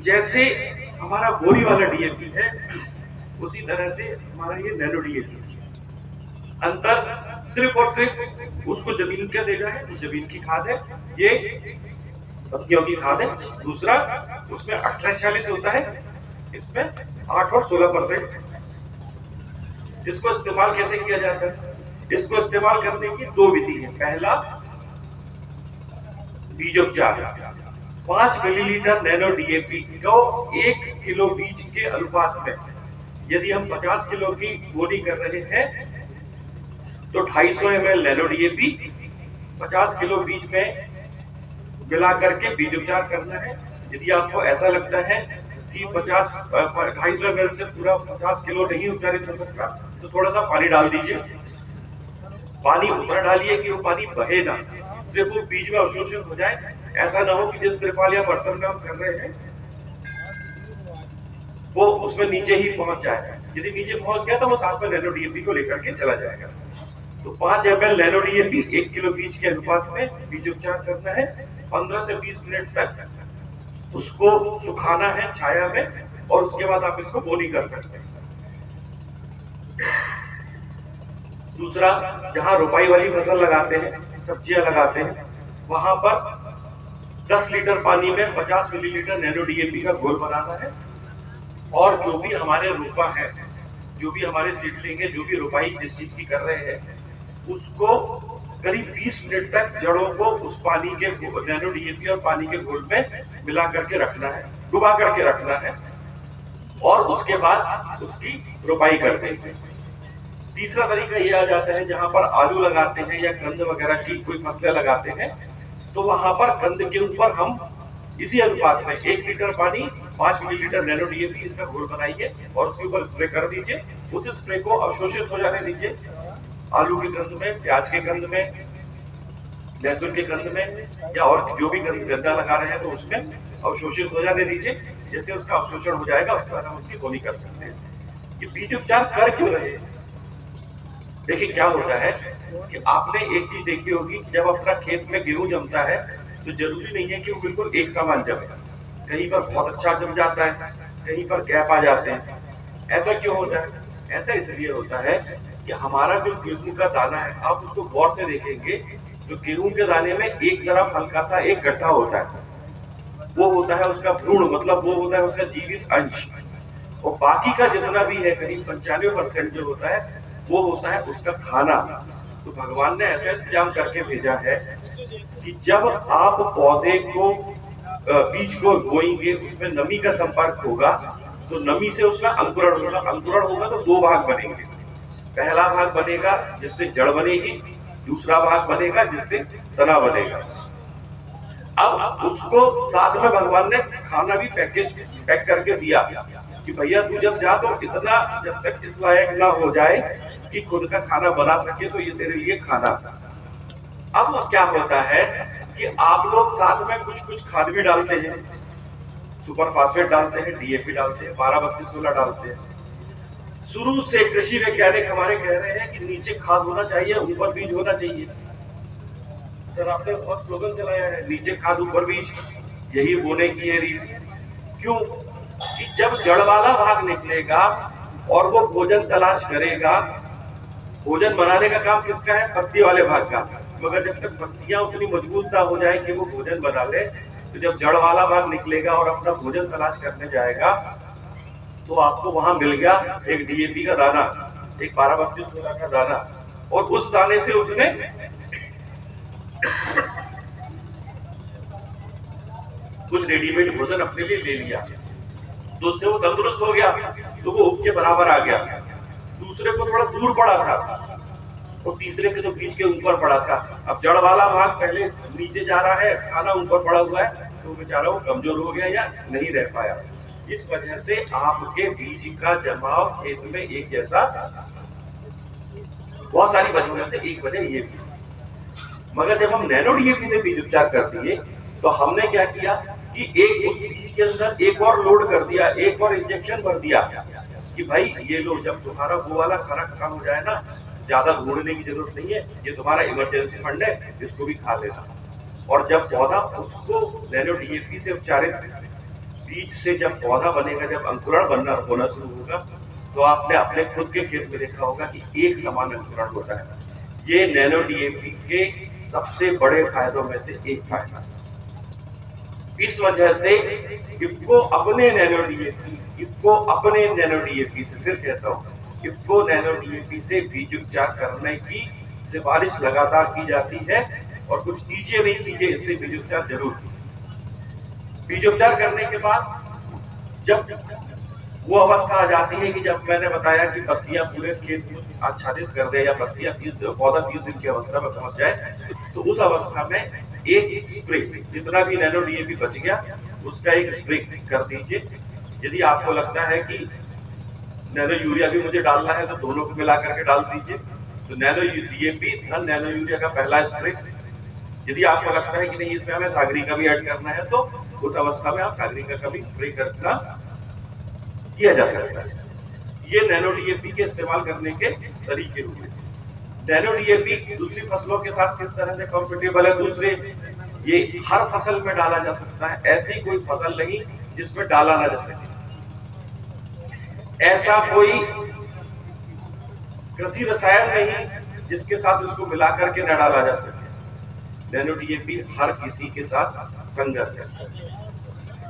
जैसे हमारा बोरी वाला डीएपी है, उसी तरह से हमारा ये नैनो डीएपी। अंतर सिर्फ और सिर्फ उसको जमीन का देना है, जमीन की खाद है, ये पत्तियों की खाद है। दूसरा, उसमें 18-40 होता है, इसमें 8 और 16%। इसको इस्तेमाल कैसे किया जाता है? इसको इस्तेमाल करने की दो विधि है। पहला, बीजोपचार। 5 मिलीलीटर नैनो डीएपी को 1 किलो बीज के अनुपात में, यदि हम 50 किलो की बोनी कर रहे हैं तो 250 ml नैनो डीएपी 50 किलो बीज में मिला करके बीजोपचार करना है। यदि आपको ऐसा लगता है कि 250 ml से पूरा 50 किलो नहीं उच्चारित हो सकता, तो थोड़ा सा पानी डाल दीजिए। पानी उतना डालिए कि वो पानी बहे ना, सिर्फ वो बीज में अवशोषित हो जाए। ऐसा ना हो कि जिस त्रिपाल या बर्तन में हम कर रहे हैं वो उसमें नीचे ही पहुंच जाए। यदि नीचे पहुंच गया तो वो साथ में नैनो डीएपी को लेकर के चला जाएगा। तो 5 ml नैनो डीएपी 1 किलो बीज के अनुपात में बीजोपचार करना है। 15 से 20 मिनट तक उसको सुखाना है छाया में, और उसके बाद आप इसको बोनी कर सकते हैं। दूसरा, जहां रोपाई वाली फसल लगाते हैं, सब्जियां लगाते हैं, वहां पर 10 लीटर पानी में 50 मिलीलीटर नैनो डीएपी का घोल बनाना है। और जो भी हमारे रोपा है, जो भी हमारे सीडलिंग है, जो भी रोपाई जिस चीज की कर रहे हैं, उसको करीब 20 मिनट तक जड़ों को उस पानी के नैनो डीएपी और पानी के घोल में मिला करके रखना है, डुबा करके रखना है, और उसके बाद उसकी रोपाई करते हैं। तीसरा तरीका ये आ जाता है, जहां पर आलू लगाते हैं या कंद वगैरह की कोई फसलें लगाते हैं, तो वहां पर कंद के ऊपर हम इसी अनुपात में 1 लीटर पानी 5 मिलीलीटर नैनो डीएपी इसका घोल बनाइए और उसके ऊपर स्प्रे कर दीजिए। उस स्प्रे को अवशोषित हो जाने दीजिए। आलू के कंद में, प्याज के कंद में, लहसुन के कंद में, या और जो भी गंदा लगा रहे हैं तो उसमें अवशोषित हो जाने दीजिए। जैसे उसका अवशोषण हो जाएगा उसके बाद हम उसकी बोनी कर सकते हैं। ये बीज उपचार कर क्यों रहे? देखिए क्या होता है कि आपने एक चीज देखी होगी, जब अपना खेत में गेहूं जमता है तो जरूरी नहीं है कि वो बिल्कुल एक समान जमे। कहीं पर बहुत अच्छा जम जाता है, कहीं पर गैप आ जाते हैं। ऐसा क्यों होता है? ऐसा इसलिए होता है कि हमारा जो गेहूं का दाना है, आप उसको गौर से देखेंगे, जो गेहूं के दाने में एक तरफ हल्का सा एक गड्ढा होता है, वो होता है उसका भ्रूण, मतलब वो होता है उसका जीवित अंश। और बाकी का जितना भी है, करीब 95% जो होता है, वो होता है उसका खाना। तो भगवान ने ऐसा इंतजाम करके भेजा है कि जब आप पौधे को बीज को बोएंगे, उसमें नमी का संपर्क होगा, तो नमी से उसका अंकुरण होगा। अंकुरण होगा तो दो भाग बनेंगे। पहला भाग बनेगा जिससे जड़ बनेगी, दूसरा भाग बनेगा जिससे तना बनेगा। अब उसको साथ में भगवान ने खाना भी पैक करके दिया कि भैया तू जब जा तो इतना, जब तक इस लायक ना हो जाए कि खुद का खाना बना सके, तो ये तेरे लिए खाना। अब क्या होता है कि आप लोग साथ में कुछ कुछ खाद भी डालते हैं, सुपर फास्फेट डालते हैं, डीएपी डालते हैं, 12-32-16 डालते हैं। शुरू से कृषि वैज्ञानिक हमारे कह रहे हैं कि नीचे खाद होना चाहिए, ऊपर बीज होना चाहिए। सर आपने बहुत स्लोगन चलाया है, नीचे खाद ऊपर बीज, यही बोने की है रीत। क्यों? कि जब जड़ वाला भाग निकलेगा और वो भोजन तलाश करेगा, भोजन बनाने का काम किसका है? पत्ती वाले भाग का। मगर जब तक पत्तियां उतनी मजबूत ना हो जाए कि वो भोजन बना ले, तो जब जड़ वाला भाग निकलेगा और अपना भोजन तलाश करने जाएगा, तो आपको वहां मिल गया एक डीएपी का दाना, एक 12-32-16 का दाना, और उस दाने से उसने कुछ रेडीमेड भोजन अपने लिए ले लिया, तो उससे वो तंदुरुस्त हो गया, तो वो उग के बराबर आ गया। दूसरे को थोड़ा दूर पड़ा था, और तीसरे के तो बीच के ऊपर पड़ा था। अब जड़ वाला भाग पहले नीचे जा रहा है, खाना ऊपर पड़ा हुआ है, तो बेचारा वो कमजोर हो गया या नहीं रह पाया। इस वजह से आपके बीज का जमाव खेत में एक जैसा, बहुत सारी वजहों से एक वजह ये भी। मगर जब हम नैनो डीएपी से बीज उपचार कर दिए, तो हमने क्या किया कि एक उस बीज के अंदर एक और लोड कर दिया, एक और इंजेक्शन भर दिया कि भाई ये लो, जब तुम्हारा वो वाला खाना खत्म हो जाए ना, ज्यादा ढूंढने की जरूरत नहीं है, ये तुम्हारा इमरजेंसी फंड है, इसको भी खा लेना। और जब पौधा उसको नैनो डीएपी से उपचारित बीज से जब पौधा बनेगा, जब अंकुरण होना शुरू होगा, तो आपने अपने खुद के खेत में देखा होगा कि एक समान अंकुरण होता है। ये नैनो डीएपी के सबसे बड़े फायदों में से एक फायदा। इस वजह से इफको अपने नैनो डीएपी से, फिर कहता हूं, इफको नैनो डीएपी से बीज उपचार करने की सिफारिश लगातार की जाती है, और कुछ कीजिए नहीं कीजिए, इससे बीज उपचार जरूर कीजिए। बीज उपचार करने के बाद जब वो अवस्था आ जाती है कि जब मैंने बताया कि पत्तियां पूरे खेत को आच्छादित कर दे, या पत्तियां पौधा 30 दिन की अवस्था में पहुंच जाए, तो उस अवस्था में एक स्प्रे, जितना भी नैनो डीएपी बच गया उसका एक स्प्रे कर दीजिए। यदि आपको लगता है कि नैनो यूरिया भी मुझे डालना है, तो दोनों को मिला करके डाल दीजिए। तो नैनो डीएपी धन नैनो यूरिया का पहला स्प्रे। यदि आपको लगता है कि नहीं, इसमें हमें सागरी का भी ऐड करना है, तो उस अवस्था में आप सागरी का भी स्प्रे करना किया जा सकता है। ये नैनो डीएपी के इस्तेमाल करने के तरीके हुए। नैनो डीएपी दूसरी फसलों के साथ किस तरह से कंपेटेबल है? दूसरे, ये हर फसल में डाला जा सकता है, ऐसी कोई फसल नहीं जिसमें डाला ना जा सके। ऐसा कोई कृषि रसायन नहीं जिसके साथ उसको मिलाकर के न डाला जा सके। नैनो डीएपी हर किसी के साथ संगत है।